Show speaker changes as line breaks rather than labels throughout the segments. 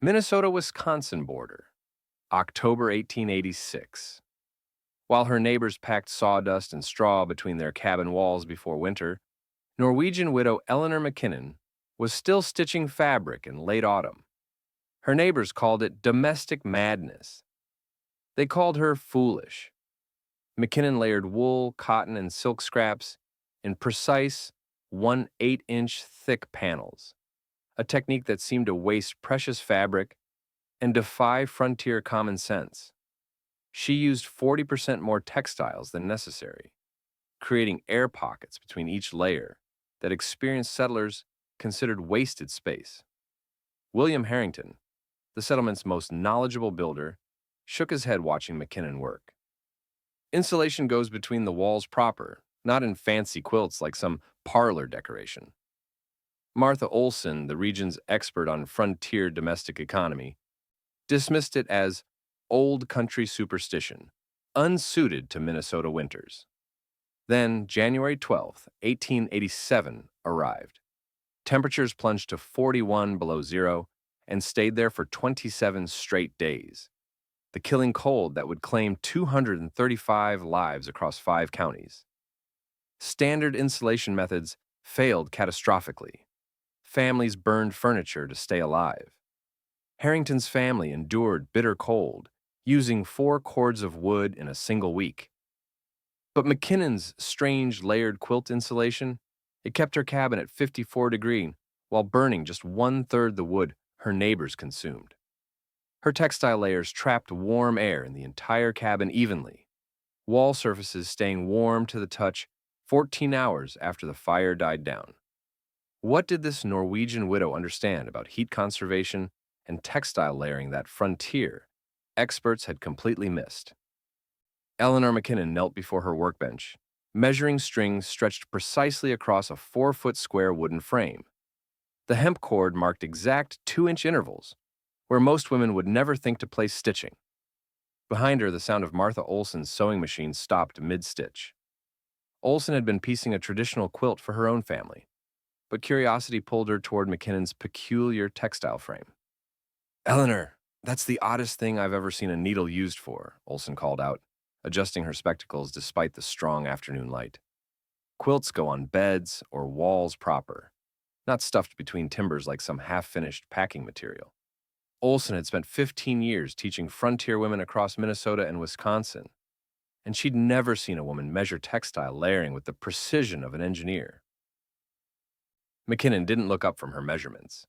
Minnesota-Wisconsin border, October 1886. While her neighbors packed sawdust and straw between their cabin walls before winter, Norwegian widow Eleanor McKinnon was still stitching fabric in late autumn. Her neighbors called it domestic madness. They called her foolish. McKinnon layered wool, cotton, and silk scraps in precise 1/8-inch thick panels, a technique that seemed to waste precious fabric and defy frontier common sense. She used 40% more textiles than necessary, creating air pockets between each layer that experienced settlers considered wasted space. William Harrington, the settlement's most knowledgeable builder, shook his head watching McKinnon work. Insulation goes between the walls proper, not in fancy quilts like some parlor decoration. Martha Olsen, the region's expert on frontier domestic economy, dismissed it as old country superstition, unsuited to Minnesota winters. Then, January 12th, 1887, arrived. Temperatures plunged to 41 below zero and stayed there for 27 straight days. The killing cold that would claim 235 lives across 5 counties. Standard insulation methods failed catastrophically. Families burned furniture to stay alive. Harrington's family endured bitter cold, using 4 cords of wood in a single week. But McKinnon's strange layered quilt insulation, it kept her cabin at 54 degrees while burning just 1/3 the wood her neighbors consumed. Her textile layers trapped warm air in the entire cabin evenly, wall surfaces staying warm to the touch 14 hours after the fire died down. What did this Norwegian widow understand about heat conservation and textile layering that frontier experts had completely missed? Eleanor McKinnon knelt before her workbench, measuring strings stretched precisely across a 4-foot square wooden frame. The hemp cord marked exact 2-inch intervals, where most women would never think to place stitching. Behind her, the sound of Martha Olsen's sewing machine stopped mid-stitch. Olsen had been piecing a traditional quilt for her own family, but curiosity pulled her toward McKinnon's peculiar textile frame. "Eleanor, that's the oddest thing I've ever seen a needle used for," Olsen called out, adjusting her spectacles despite the strong afternoon light. "Quilts go on beds or walls proper, not stuffed between timbers like some half-finished packing material." Olsen had spent 15 years teaching frontier women across Minnesota and Wisconsin, and she'd never seen a woman measure textile layering with the precision of an engineer. McKinnon didn't look up from her measurements.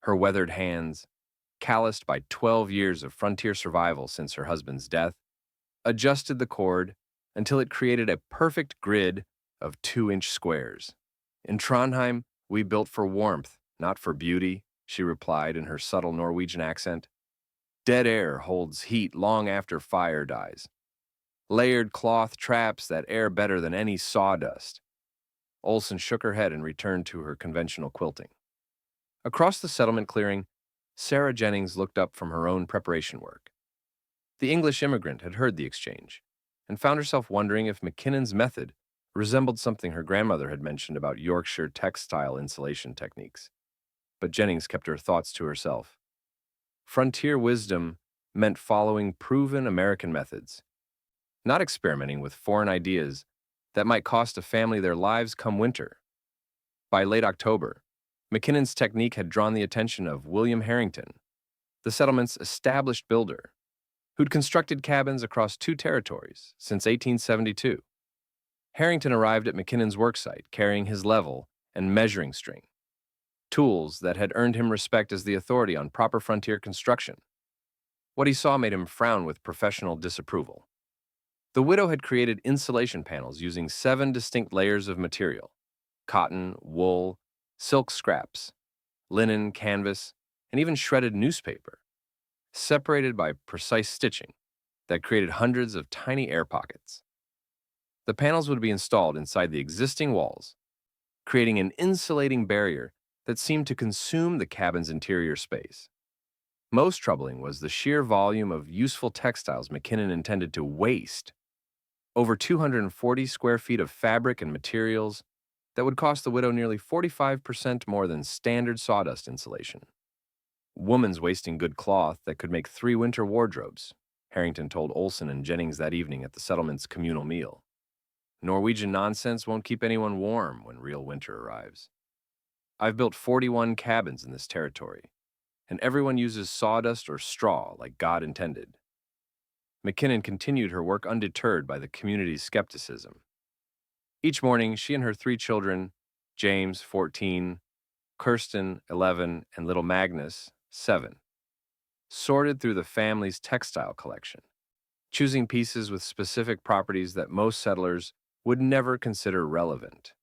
Her weathered hands, calloused by 12 years of frontier survival since her husband's death, adjusted the cord until it created a perfect grid of 2-inch squares. "In Trondheim, we built for warmth, not for beauty," she replied in her subtle Norwegian accent. "Dead air holds heat long after fire dies. Layered cloth traps that air better than any sawdust." Olsen shook her head and returned to her conventional quilting. Across the settlement clearing, Sarah Jennings looked up from her own preparation work. The English immigrant had heard the exchange and found herself wondering if McKinnon's method resembled something her grandmother had mentioned about Yorkshire textile insulation techniques. But Jennings kept her thoughts to herself. Frontier wisdom meant following proven American methods, not experimenting with foreign ideas that might cost a family their lives come winter. By late October, McKinnon's technique had drawn the attention of William Harrington, the settlement's established builder, who'd constructed cabins across 2 territories since 1872. Harrington arrived at McKinnon's worksite carrying his level and measuring string, tools that had earned him respect as the authority on proper frontier construction. What he saw made him frown with professional disapproval. The widow had created insulation panels using 7 distinct layers of material: cotton, wool, silk scraps, linen, canvas, and even shredded newspaper, separated by precise stitching that created hundreds of tiny air pockets. The panels would be installed inside the existing walls, creating an insulating barrier that seemed to consume the cabin's interior space. Most troubling was the sheer volume of useful textiles McKinnon intended to waste. Over 240 square feet of fabric and materials that would cost the widow nearly 45% more than standard sawdust insulation. Woman's wasting good cloth that could make 3 winter wardrobes, Harrington told Olsen and Jennings that evening at the settlement's communal meal. Norwegian nonsense won't keep anyone warm when real winter arrives. I've built 41 cabins in this territory, and everyone uses sawdust or straw like God intended. McKinnon continued her work undeterred by the community's skepticism. Each morning, she and her 3 children, James, 14, Kirsten, 11, and little Magnus, 7, sorted through the family's textile collection, choosing pieces with specific properties that most settlers would never consider relevant.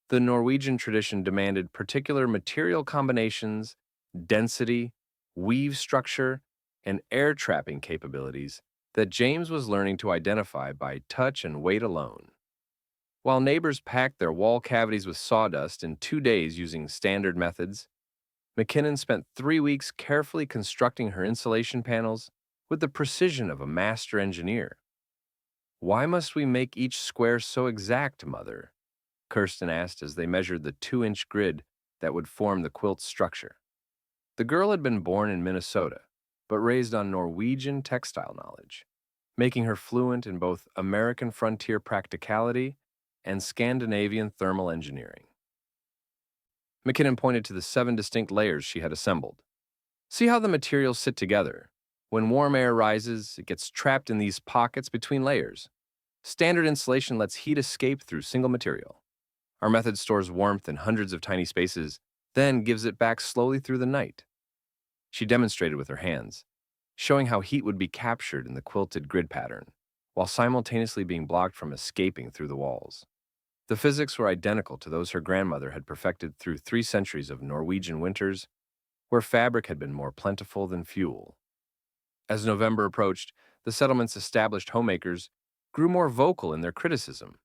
The Norwegian tradition demanded particular material combinations, density, weave structure, and air trapping capabilities that James was learning to identify by touch and weight alone. While neighbors packed their wall cavities with sawdust in 2 days using standard methods, McKinnon spent 3 weeks carefully constructing her insulation panels with the precision of a master engineer. "Why must we make each square so exact, Mother?" Kirsten asked as they measured the 2-inch grid that would form the quilt's structure. The girl had been born in Minnesota, but raised on Norwegian textile knowledge, making her fluent in both American frontier practicality and Scandinavian thermal engineering. McKinnon pointed to the 7 distinct layers she had assembled. "See how the materials sit together. When warm air rises, it gets trapped in these pockets between layers. Standard insulation lets heat escape through single material. Our method stores warmth in hundreds of tiny spaces, then gives it back slowly through the night." She demonstrated with her hands, showing how heat would be captured in the quilted grid pattern, while simultaneously being blocked from escaping through the walls. The physics were identical to those her grandmother had perfected through 3 centuries of Norwegian winters, where fabric had been more plentiful than fuel. As November approached, the settlement's established homemakers grew more vocal in their criticism.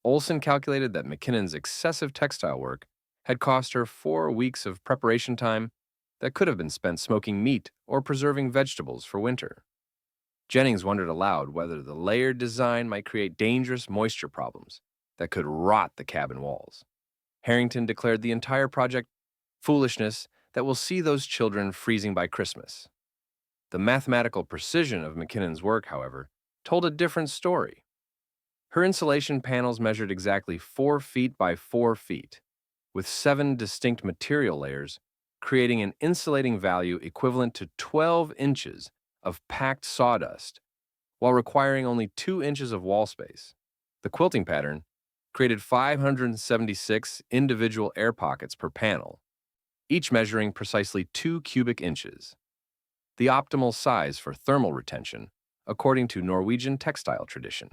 Olsen calculated that McKinnon's excessive textile work had cost her 4 weeks of preparation time that could have been spent smoking meat or preserving vegetables for winter. Jennings wondered aloud whether the layered design might create dangerous moisture problems that could rot the cabin walls. Harrington declared the entire project foolishness that will see those children freezing by Christmas. The mathematical precision of McKinnon's work, however, told a different story. Her insulation panels measured exactly 4 feet by 4 feet, with 7 distinct material layers, creating an insulating value equivalent to 12 inches of packed sawdust, while requiring only 2 inches of wall space. The quilting pattern created 576 individual air pockets per panel, each measuring precisely 2 cubic inches, the optimal size for thermal retention, according to Norwegian textile tradition.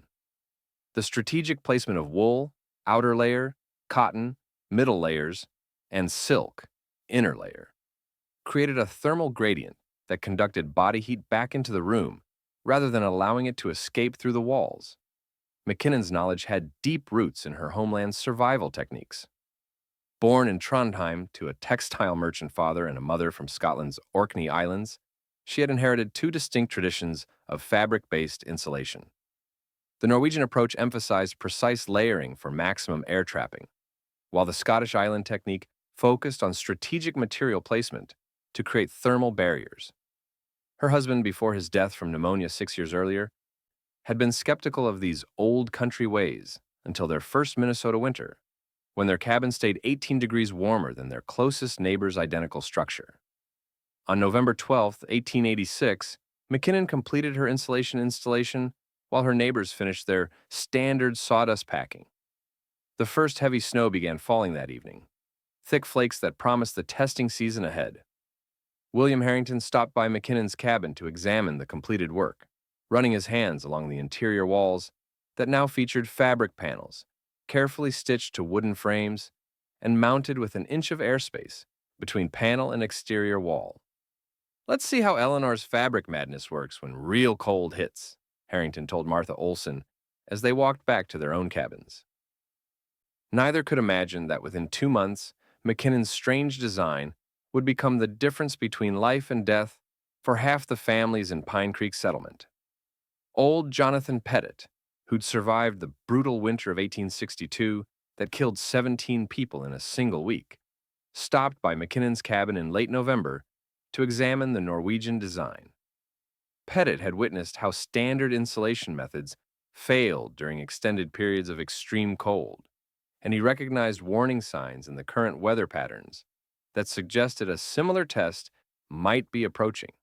The strategic placement of wool, outer layer, cotton, middle layers, and silk, inner layer, created a thermal gradient that conducted body heat back into the room rather than allowing it to escape through the walls. McKinnon's knowledge had deep roots in her homeland's survival techniques. Born in Trondheim to a textile merchant father and a mother from Scotland's Orkney Islands, she had inherited 2 distinct traditions of fabric-based insulation. The Norwegian approach emphasized precise layering for maximum air trapping, while the Scottish island technique focused on strategic material placement to create thermal barriers. Her husband, before his death from pneumonia 6 years earlier, had been skeptical of these old country ways until their first Minnesota winter, when their cabin stayed 18 degrees warmer than their closest neighbor's identical structure. On November 12, 1886, McKinnon completed her insulation installation while her neighbors finished their standard sawdust packing. The first heavy snow began falling that evening, thick flakes that promised the testing season ahead. William Harrington stopped by McKinnon's cabin to examine the completed work, running his hands along the interior walls that now featured fabric panels, carefully stitched to wooden frames and mounted with an inch of airspace between panel and exterior wall. "Let's see how Eleanor's fabric madness works when real cold hits," Harrington told Martha Olsen as they walked back to their own cabins. Neither could imagine that within 2 months, McKinnon's strange design would become the difference between life and death for half the families in Pine Creek settlement. Old Jonathan Pettit, who'd survived the brutal winter of 1862 that killed 17 people in a single week, stopped by McKinnon's cabin in late November to examine the Norwegian design. Pettit had witnessed how standard insulation methods failed during extended periods of extreme cold, and he recognized warning signs in the current weather patterns that suggested a similar test might be approaching.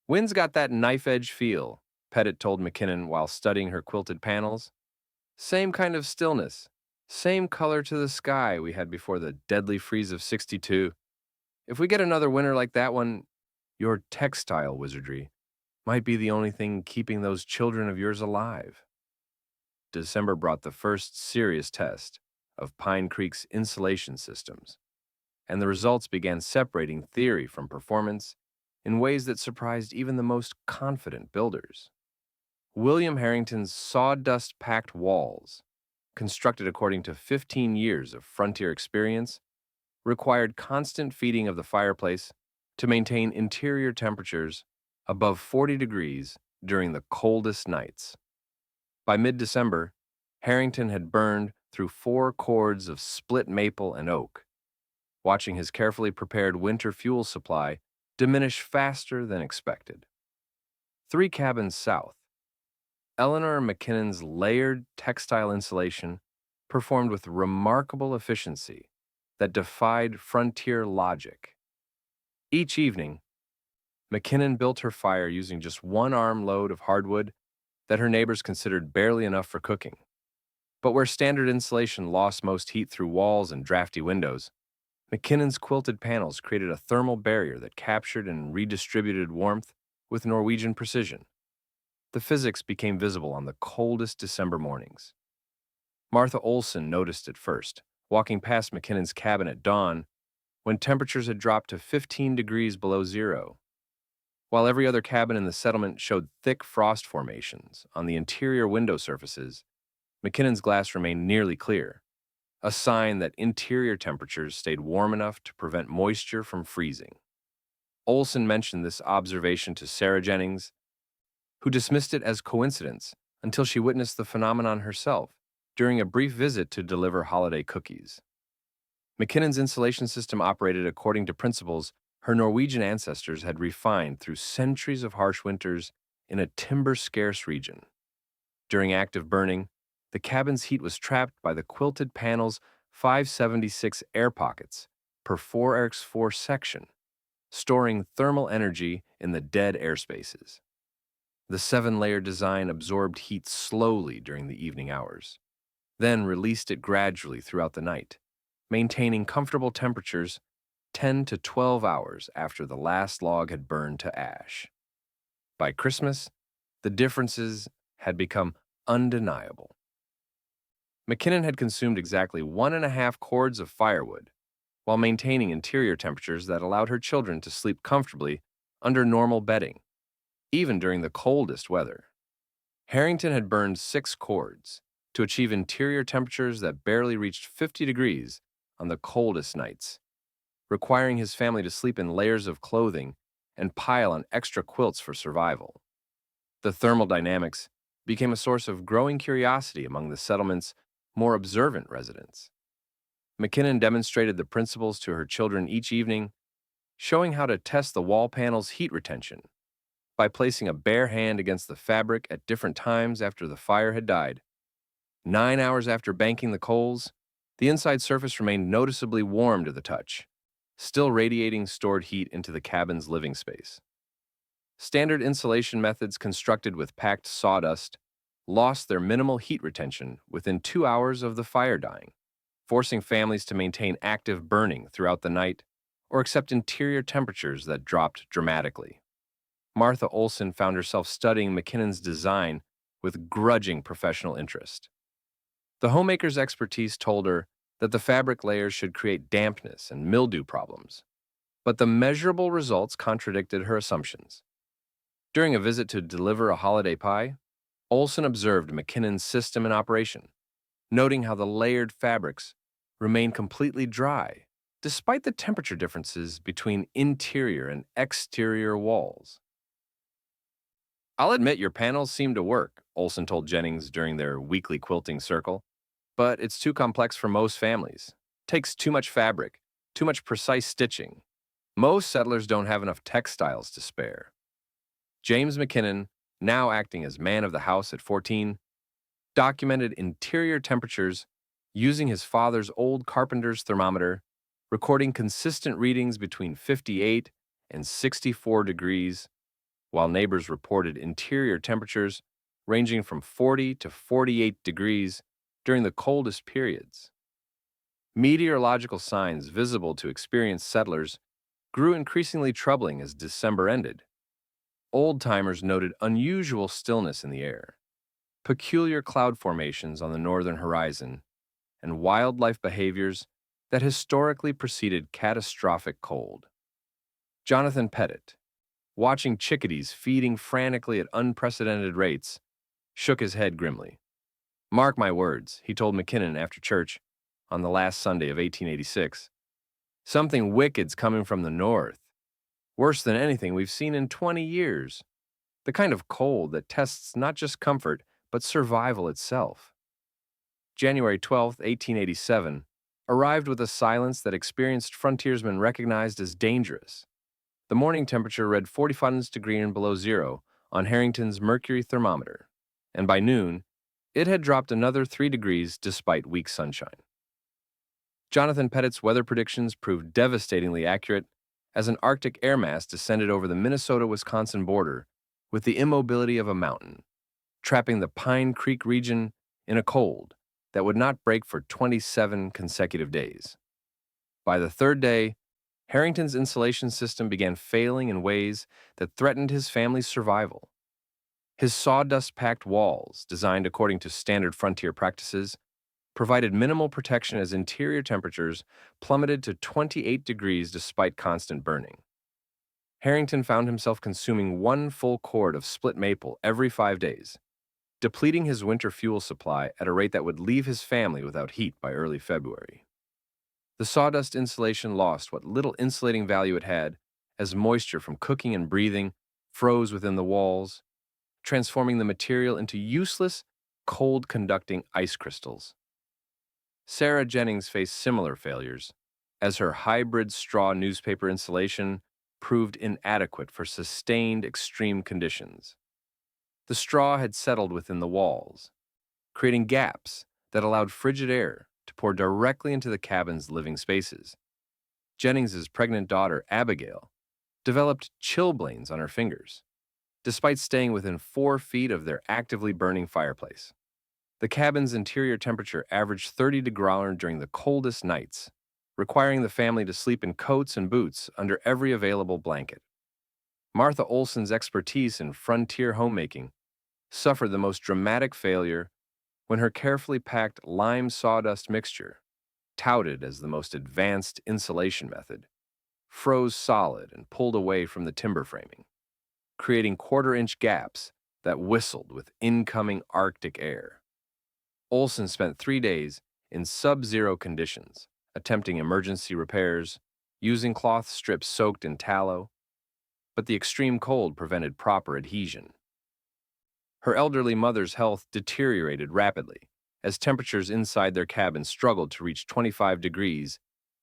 Wind's got that knife-edge feel, Pettit told McKinnon while studying her quilted panels. Same kind of stillness, same color to the sky we had before the deadly freeze of 62. If we get another winter like that one, your textile wizardry might be the only thing keeping those children of yours alive. December brought the first serious test of Pine Creek's insulation systems, and the results began separating theory from performance in ways that surprised even the most confident builders. William Harrington's sawdust-packed walls, constructed according to 15 years of frontier experience, required constant feeding of the fireplace to maintain interior temperatures above 40 degrees during the coldest nights. By mid-December, Harrington had burned through 4 cords of split maple and oak, watching his carefully prepared winter fuel supply diminish faster than expected. 3 cabins south, Eleanor McKinnon's layered textile insulation performed with remarkable efficiency that defied frontier logic. Each evening, McKinnon built her fire using just 1 armload of hardwood that her neighbors considered barely enough for cooking. But where standard insulation lost most heat through walls and drafty windows, McKinnon's quilted panels created a thermal barrier that captured and redistributed warmth with Norwegian precision. The physics became visible on the coldest December mornings. Martha Olsen noticed it first, walking past McKinnon's cabin at dawn when temperatures had dropped to 15 degrees below zero. While every other cabin in the settlement showed thick frost formations on the interior window surfaces, McKinnon's glass remained nearly clear, a sign that interior temperatures stayed warm enough to prevent moisture from freezing. Olsen mentioned this observation to Sarah Jennings, who dismissed it as coincidence until she witnessed the phenomenon herself during a brief visit to deliver holiday cookies. McKinnon's insulation system operated according to principles her Norwegian ancestors had refined through centuries of harsh winters in a timber-scarce region. During active burning, the cabin's heat was trapped by the quilted panel's 576 air pockets per 4x4 section, storing thermal energy in the dead air spaces. The 7-layer design absorbed heat slowly during the evening hours, then released it gradually throughout the night, maintaining comfortable temperatures 10 to 12 hours after the last log had burned to ash. By Christmas, the differences had become undeniable. McKinnon had consumed exactly 1.5 cords of firewood, while maintaining interior temperatures that allowed her children to sleep comfortably under normal bedding, even during the coldest weather. Harrington had burned 6 cords to achieve interior temperatures that barely reached 50 degrees on the coldest nights, requiring his family to sleep in layers of clothing and pile on extra quilts for survival. The thermal dynamics became a source of growing curiosity among the settlement's more observant residents. McKinnon demonstrated the principles to her children each evening, showing how to test the wall panel's heat retention by placing a bare hand against the fabric at different times after the fire had died. 9 hours after banking the coals, the inside surface remained noticeably warm to the touch, still radiating stored heat into the cabin's living space. Standard insulation methods constructed with packed sawdust lost their minimal heat retention within 2 hours of the fire dying, forcing families to maintain active burning throughout the night or accept interior temperatures that dropped dramatically. Martha Olsen found herself studying McKinnon's design with grudging professional interest. The homemaker's expertise told her that the fabric layers should create dampness and mildew problems, but the measurable results contradicted her assumptions. During a visit to deliver a holiday pie, Olsen observed McKinnon's system in operation, noting how the layered fabrics remained completely dry, despite the temperature differences between interior and exterior walls. "I'll admit your panels seem to work," Olsen told Jennings during their weekly quilting circle, "but it's too complex for most families. Takes too much fabric, too much precise stitching. Most settlers don't have enough textiles to spare. James McKinnon, now acting as man of the house at 14, documented interior temperatures using his father's old carpenter's thermometer, recording consistent readings between 58 and 64 degrees, while neighbors reported interior temperatures ranging from 40 to 48 degrees during the coldest periods. Meteorological signs visible to experienced settlers grew increasingly troubling as December ended. Old-timers noted unusual stillness in the air, peculiar cloud formations on the northern horizon, and wildlife behaviors that historically preceded catastrophic cold. Jonathan Pettit, watching chickadees feeding frantically at unprecedented rates, shook his head grimly. "Mark my words," he told McKinnon after church on the last Sunday of 1886. "Something wicked's coming from the north. Worse than anything we've seen in 20 years. The kind of cold that tests not just comfort, but survival itself." January 12, 1887, arrived with a silence that experienced frontiersmen recognized as dangerous. The morning temperature read 45 degrees and below zero on Harrington's mercury thermometer, and by noon, it had dropped another 3 degrees despite weak sunshine. Jonathan Pettit's weather predictions proved devastatingly accurate as an Arctic air mass descended over the Minnesota-Wisconsin border with the immobility of a mountain, trapping the Pine Creek region in a cold that would not break for 27 consecutive days. By the third day, Harrington's insulation system began failing in ways that threatened his family's survival. His sawdust-packed walls, designed according to standard frontier practices, provided minimal protection as interior temperatures plummeted to 28 degrees despite constant burning. Harrington found himself consuming 1 full cord of split maple every 5 days, depleting his winter fuel supply at a rate that would leave his family without heat by early February. The sawdust insulation lost what little insulating value it had as moisture from cooking and breathing froze within the walls, transforming the material into useless, cold-conducting ice crystals. Sarah Jennings faced similar failures, as her hybrid straw newspaper insulation proved inadequate for sustained extreme conditions. The straw had settled within the walls, creating gaps that allowed frigid air to pour directly into the cabin's living spaces. Jennings's pregnant daughter, Abigail, developed chilblains on her fingers, despite staying within 4 feet of their actively burning fireplace. The cabin's interior temperature averaged 30 degrees during the coldest nights, requiring the family to sleep in coats and boots under every available blanket. Martha Olsen's expertise in frontier homemaking suffered the most dramatic failure when her carefully packed lime sawdust mixture, touted as the most advanced insulation method, froze solid and pulled away from the timber framing, creating quarter-inch gaps that whistled with incoming Arctic air. Olsen spent 3 days in sub-zero conditions, attempting emergency repairs, using cloth strips soaked in tallow, but the extreme cold prevented proper adhesion. Her elderly mother's health deteriorated rapidly as temperatures inside their cabin struggled to reach 25 degrees,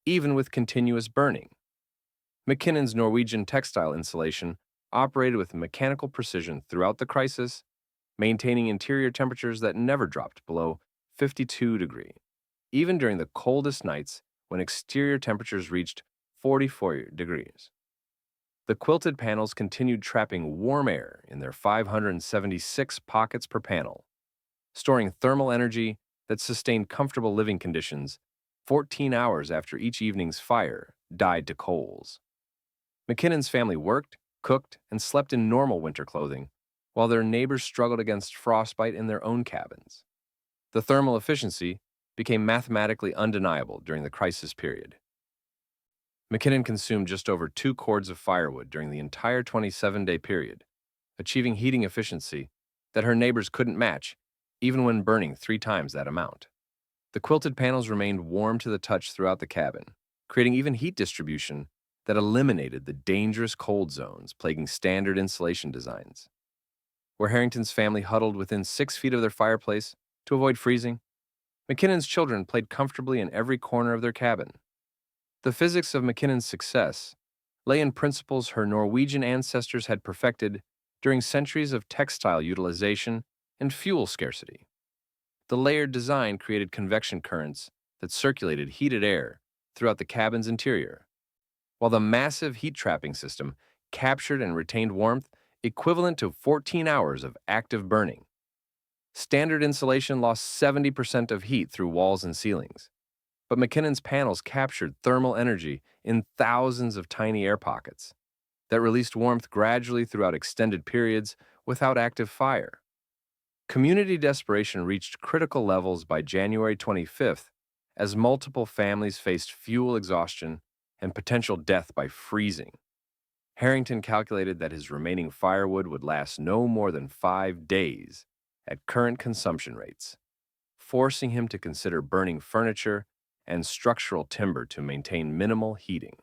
even with continuous burning. McKinnon's Norwegian textile insulation operated with mechanical precision throughout the crisis, maintaining interior temperatures that never dropped below 52 degrees, even during the coldest nights when exterior temperatures reached 44 degrees. The quilted panels continued trapping warm air in their 576 pockets per panel, storing thermal energy that sustained comfortable living conditions 14 hours after each evening's fire died to coals. McKinnon's family worked, cooked, and slept in normal winter clothing, while their neighbors struggled against frostbite in their own cabins. The thermal efficiency became mathematically undeniable during the crisis period. McKinnon consumed just over 2 cords of firewood during the entire 27-day period, achieving heating efficiency that her neighbors couldn't match, even when burning 3 times that amount. The quilted panels remained warm to the touch throughout the cabin, creating even heat distribution that eliminated the dangerous cold zones plaguing standard insulation designs. Where Harrington's family huddled within 6 feet of their fireplace to avoid freezing, McKinnon's children played comfortably in every corner of their cabin. The physics of McKinnon's success lay in principles her Norwegian ancestors had perfected during centuries of textile utilization and fuel scarcity. The layered design created convection currents that circulated heated air throughout the cabin's interior, while the massive heat trapping system captured and retained warmth equivalent to 14 hours of active burning. Standard insulation lost 70% of heat through walls and ceilings, but McKinnon's panels captured thermal energy in thousands of tiny air pockets that released warmth gradually throughout extended periods without active fire. Community desperation reached critical levels by January 25th as multiple families faced fuel exhaustion and potential death by freezing. Harrington calculated that his remaining firewood would last no more than 5 days at current consumption rates, forcing him to consider burning furniture and structural timber to maintain minimal heating.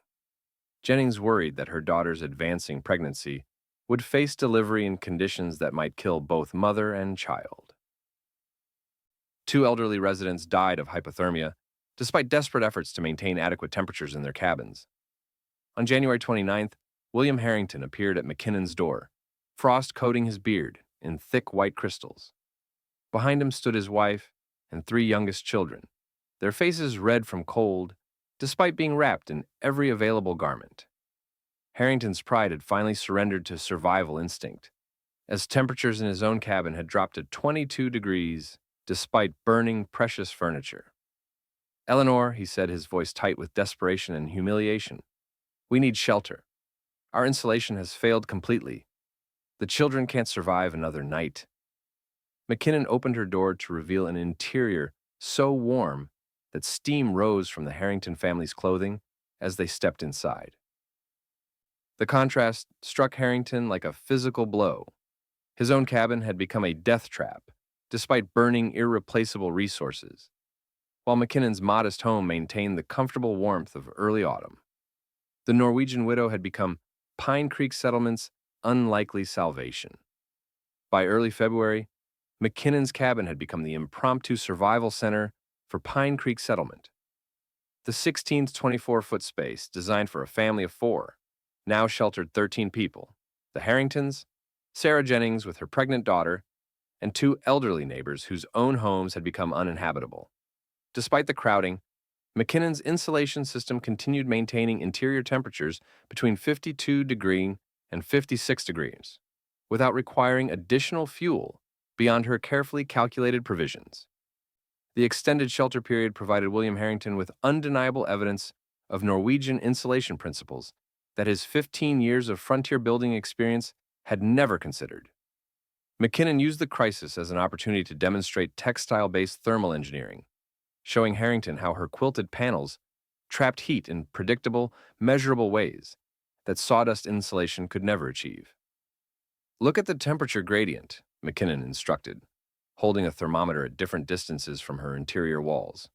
Jennings worried that her daughter's advancing pregnancy would face delivery in conditions that might kill both mother and child. 2 elderly residents died of hypothermia, despite desperate efforts to maintain adequate temperatures in their cabins. On January 29th, William Harrington appeared at McKinnon's door, frost coating his beard in thick white crystals. Behind him stood his wife and 3 youngest children, their faces red from cold, despite being wrapped in every available garment. Harrington's pride had finally surrendered to survival instinct, as temperatures in his own cabin had dropped to 22 degrees despite burning precious furniture. "Eleanor," he said, his voice tight with desperation and humiliation, "we need shelter. Our insulation has failed completely. The children can't survive another night." McKinnon opened her door to reveal an interior so warm that steam rose from the Harrington family's clothing as they stepped inside. The contrast struck Harrington like a physical blow. His own cabin had become a death trap, despite burning irreplaceable resources, while McKinnon's modest home maintained the comfortable warmth of early autumn. The Norwegian widow had become Pine Creek Settlement's unlikely salvation. By early February, McKinnon's cabin had become the impromptu survival center for Pine Creek Settlement. The 16 to 24-foot space, designed for a family of 4, now sheltered 13 people: the Harringtons, Sarah Jennings with her pregnant daughter, and 2 elderly neighbors whose own homes had become uninhabitable. Despite the crowding, McKinnon's insulation system continued maintaining interior temperatures between 52 degrees and 56 degrees, without requiring additional fuel beyond her carefully calculated provisions. The extended shelter period provided William Harrington with undeniable evidence of Norwegian insulation principles that his 15 years of frontier building experience had never considered. McKinnon used the crisis as an opportunity to demonstrate textile-based thermal engineering, showing Harrington how her quilted panels trapped heat in predictable, measurable ways that sawdust insulation could never achieve. "Look at the temperature gradient," McKinnon instructed, holding a thermometer at different distances from her interior walls.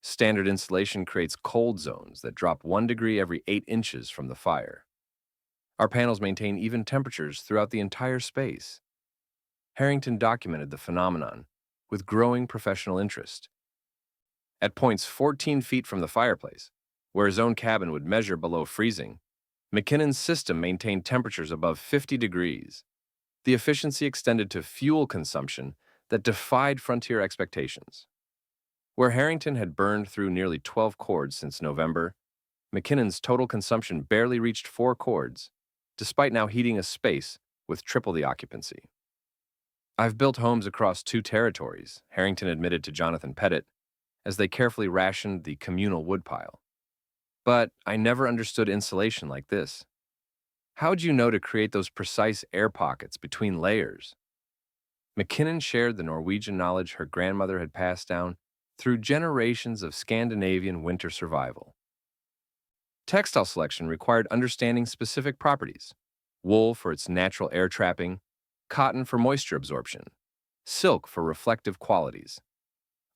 "Standard insulation creates cold zones that drop 1 degree every 8 inches from the fire. Our panels maintain even temperatures throughout the entire space." Harrington documented the phenomenon with growing professional interest. At points 14 feet from the fireplace, where his own cabin would measure below freezing, McKinnon's system maintained temperatures above 50 degrees. The efficiency extended to fuel consumption that defied frontier expectations. Where Harrington had burned through nearly 12 cords since November, McKinnon's total consumption barely reached 4 cords, despite now heating a space with triple the occupancy. "I've built homes across 2 territories," Harrington admitted to Jonathan Pettit, as they carefully rationed the communal woodpile. "But I never understood insulation like this. How'd you know to create those precise air pockets between layers?" McKinnon shared the Norwegian knowledge her grandmother had passed down through generations of Scandinavian winter survival. Textile selection required understanding specific properties: wool for its natural air trapping, cotton for moisture absorption, silk for reflective qualities.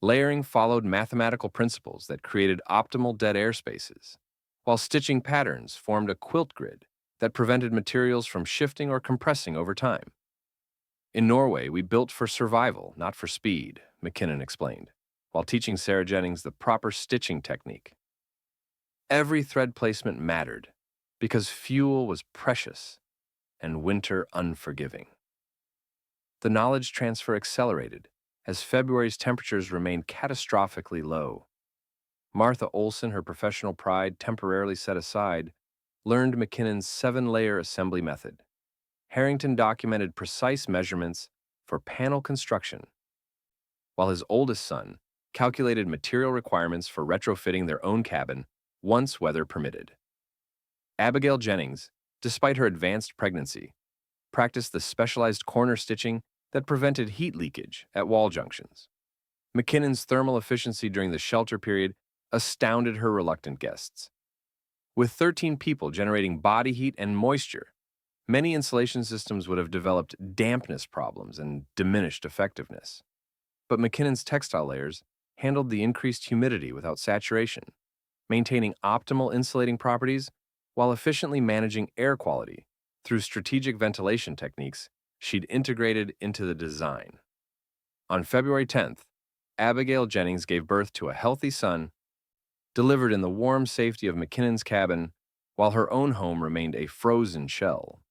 Layering followed mathematical principles that created optimal dead air spaces, while stitching patterns formed a quilt grid that prevented materials from shifting or compressing over time. "In Norway, we built for survival, not for speed," McKinnon explained, while teaching Sarah Jennings the proper stitching technique. Every thread placement mattered, because fuel was precious and winter unforgiving. The knowledge transfer accelerated as February's temperatures remained catastrophically low. Martha Olsen, her professional pride temporarily set aside, learned McKinnon's 7-layer assembly method. Harrington documented precise measurements for panel construction, while his oldest son calculated material requirements for retrofitting their own cabin once weather permitted. Abigail Jennings, despite her advanced pregnancy, practiced the specialized corner stitching that prevented heat leakage at wall junctions. McKinnon's thermal efficiency during the shelter period astounded her reluctant guests. With 13 people generating body heat and moisture, many insulation systems would have developed dampness problems and diminished effectiveness. But McKinnon's textile layers handled the increased humidity without saturation, maintaining optimal insulating properties while efficiently managing air quality through strategic ventilation techniques she'd integrated into the design. On February 10th, Abigail Jennings gave birth to a healthy son, delivered in the warm safety of McKinnon's cabin, while her own home remained a frozen shell.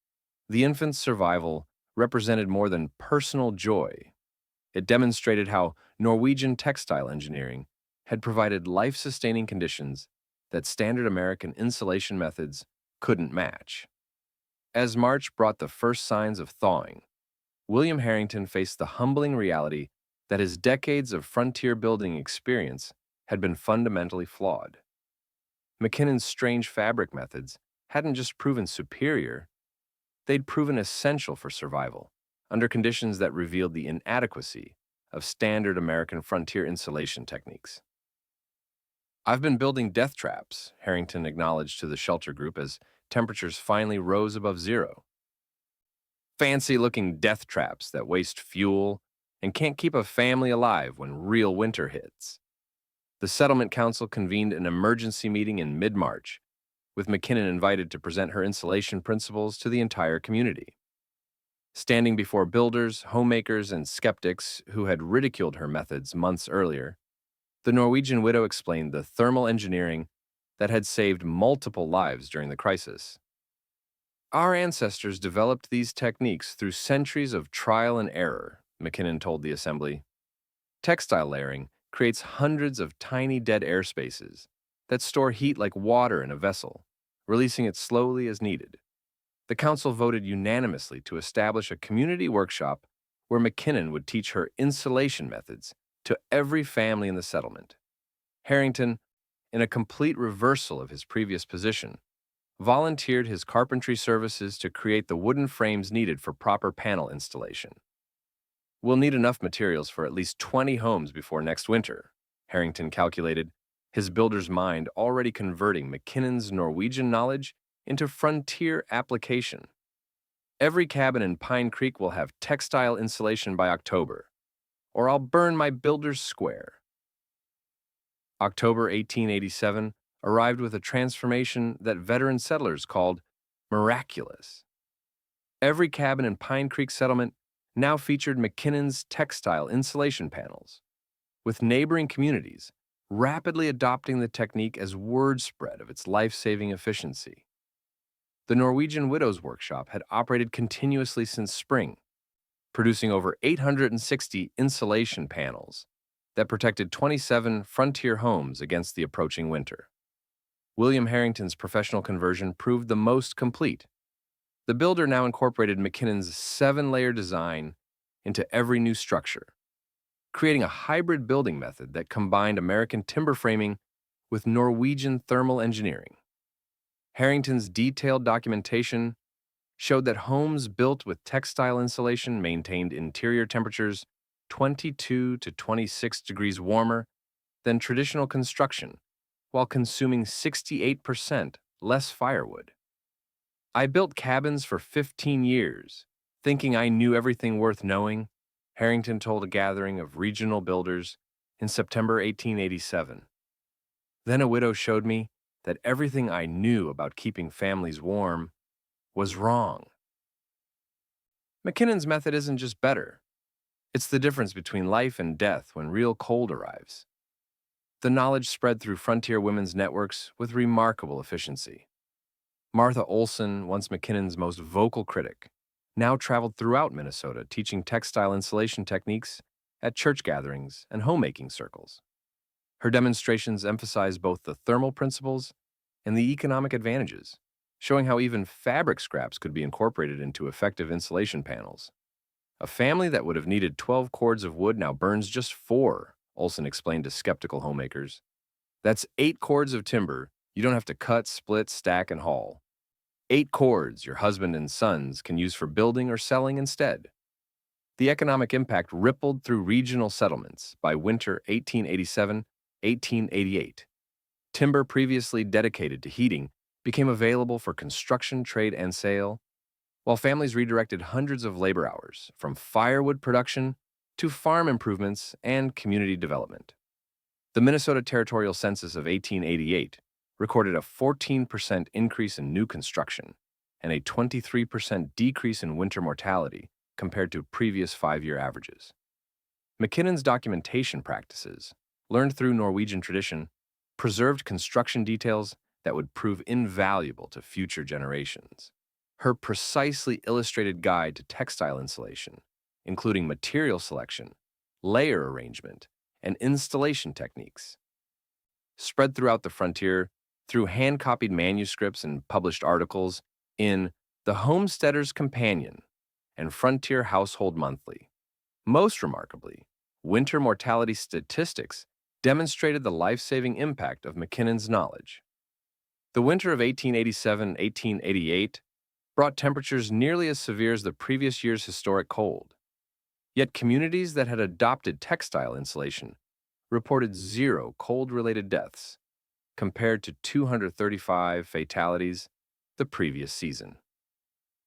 The infant's survival represented more than personal joy. It demonstrated how Norwegian textile engineering had provided life-sustaining conditions that standard American insulation methods couldn't match. As March brought the first signs of thawing, William Harrington faced the humbling reality that his decades of frontier building experience had been fundamentally flawed. McKinnon's strange fabric methods hadn't just proven superior, they'd proven essential for survival under conditions that revealed the inadequacy of standard American frontier insulation techniques. "I've been building death traps," Harrington acknowledged to the shelter group as temperatures finally rose above zero. "Fancy-looking death traps that waste fuel and can't keep a family alive when real winter hits." The Settlement Council convened an emergency meeting in mid-March, with McKinnon invited to present her insulation principles to the entire community. Standing before builders, homemakers, and skeptics who had ridiculed her methods months earlier, the Norwegian widow explained the thermal engineering that had saved multiple lives during the crisis. "Our ancestors developed these techniques through centuries of trial and error," McKinnon told the assembly. "Textile layering creates hundreds of tiny dead air spaces that store heat like water in a vessel, releasing it slowly as needed." The council voted unanimously to establish a community workshop where McKinnon would teach her insulation methods to every family in the settlement. Harrington, in a complete reversal of his previous position, volunteered his carpentry services to create the wooden frames needed for proper panel installation. "We'll need enough materials for at least 20 homes before next winter," Harrington calculated, his builder's mind already converting McKinnon's Norwegian knowledge into frontier application. "Every cabin in Pine Creek will have textile insulation by October, or I'll burn my builder's square." October 1887 arrived with a transformation that veteran settlers called miraculous. Every cabin in Pine Creek settlement now featured McKinnon's textile insulation panels, with neighboring communities rapidly adopting the technique as word spread of its life-saving efficiency. The Norwegian Widows' Workshop had operated continuously since spring, producing over 860 insulation panels that protected 27 frontier homes against the approaching winter. William Harrington's professional conversion proved the most complete. The builder now incorporated McKinnon's 7-layer design into every new structure, creating a hybrid building method that combined American timber framing with Norwegian thermal engineering. Harrington's detailed documentation showed that homes built with textile insulation maintained interior temperatures 22 to 26 degrees warmer than traditional construction, while consuming 68% less firewood. "I built cabins for 15 years, thinking I knew everything worth knowing," Harrington told a gathering of regional builders in September 1887. "Then a widow showed me that everything I knew about keeping families warm was wrong." McKinnon's method isn't just better. It's the difference between life and death when real cold arrives. The knowledge spread through frontier women's networks with remarkable efficiency. Martha Olsen, once McKinnon's most vocal critic, now traveled throughout Minnesota teaching textile installation techniques at church gatherings and homemaking circles. Her demonstrations emphasized both the thermal principles and the economic advantages, showing how even fabric scraps could be incorporated into effective insulation panels. A family that would have needed 12 cords of wood now burns just 4, Olsen explained to skeptical homemakers. That's 8 cords of timber you don't have to cut, split, stack, and haul. 8 cords your husband and sons can use for building or selling instead. The economic impact rippled through regional settlements by winter 1887-1888. Timber previously dedicated to heating became available for construction, trade, and sale, while families redirected hundreds of labor hours from firewood production to farm improvements and community development. The Minnesota Territorial Census of 1888 recorded a 14% increase in new construction and a 23% decrease in winter mortality compared to previous 5-year averages. McKinnon's documentation practices, learned through Norwegian tradition, preserved construction details that would prove invaluable to future generations. Her precisely illustrated guide to textile insulation, including material selection, layer arrangement, and installation techniques, spread throughout the frontier through hand-copied manuscripts and published articles in The Homesteader's Companion and Frontier Household Monthly. Most remarkably, winter mortality statistics demonstrated the life-saving impact of McKinnon's knowledge. The winter of 1887-1888 brought temperatures nearly as severe as the previous year's historic cold. Yet communities that had adopted textile insulation reported 0 cold-related deaths, compared to 235 fatalities the previous season.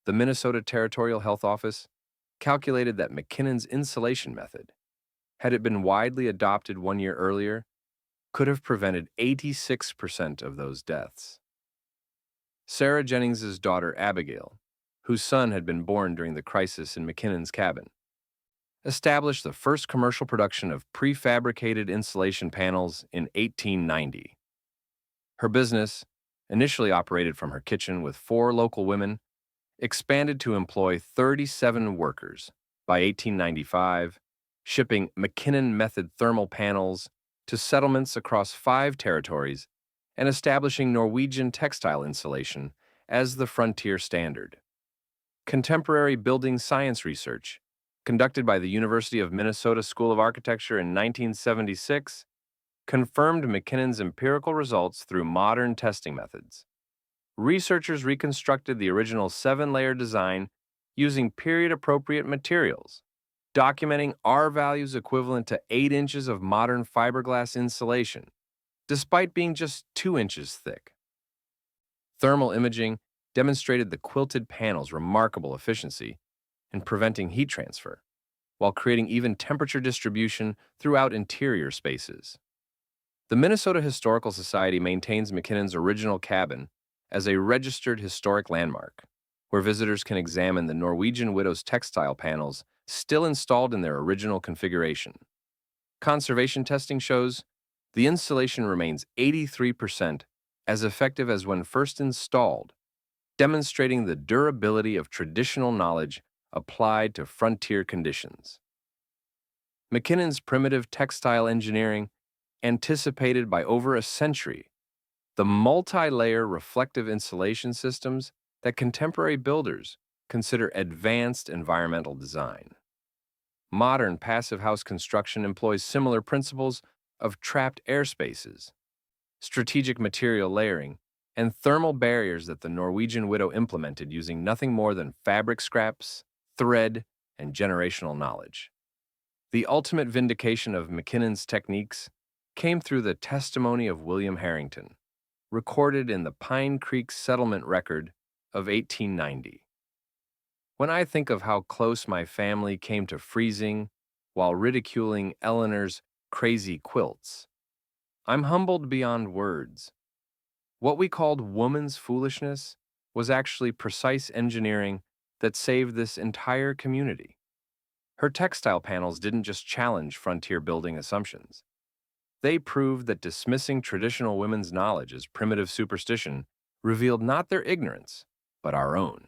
The Minnesota Territorial Health Office calculated that McKinnon's insulation method, had it been widely adopted 1 year earlier, could have prevented 86% of those deaths. Sarah Jennings's daughter Abigail, whose son had been born during the crisis in McKinnon's cabin, established the first commercial production of prefabricated insulation panels in 1890. Her business, initially operated from her kitchen with 4 local women, expanded to employ 37 workers by 1895, shipping McKinnon method thermal panels to settlements across 5 territories and establishing Norwegian textile insulation as the frontier standard. Contemporary building science research, conducted by the University of Minnesota School of Architecture in 1976, confirmed McKinnon's empirical results through modern testing methods. Researchers reconstructed the original 7-layer design using period-appropriate materials, documenting R values equivalent to 8 inches of modern fiberglass insulation, despite being just 2 inches thick. Thermal imaging demonstrated the quilted panel's remarkable efficiency in preventing heat transfer, while creating even temperature distribution throughout interior spaces. The Minnesota Historical Society maintains McKinnon's original cabin as a registered historic landmark, where visitors can examine the Norwegian widow's textile panels still installed in their original configuration. Conservation testing shows the installation remains 83% as effective as when first installed, demonstrating the durability of traditional knowledge applied to frontier conditions. McKinnon's primitive textile engineering anticipated by over a century the multi-layer reflective insulation systems that contemporary builders consider advanced environmental design. Modern passive house construction employs similar principles of trapped air spaces, strategic material layering, and thermal barriers that the Norwegian widow implemented using nothing more than fabric scraps, thread, and generational knowledge. The ultimate vindication of McKinnon's techniques came through the testimony of William Harrington, recorded in the Pine Creek Settlement Record of 1890. When I think of how close my family came to freezing while ridiculing Eleanor's crazy quilts, I'm humbled beyond words. What we called woman's foolishness was actually precise engineering that saved this entire community. Her textile panels didn't just challenge frontier building assumptions. They proved that dismissing traditional women's knowledge as primitive superstition revealed not their ignorance, but our own.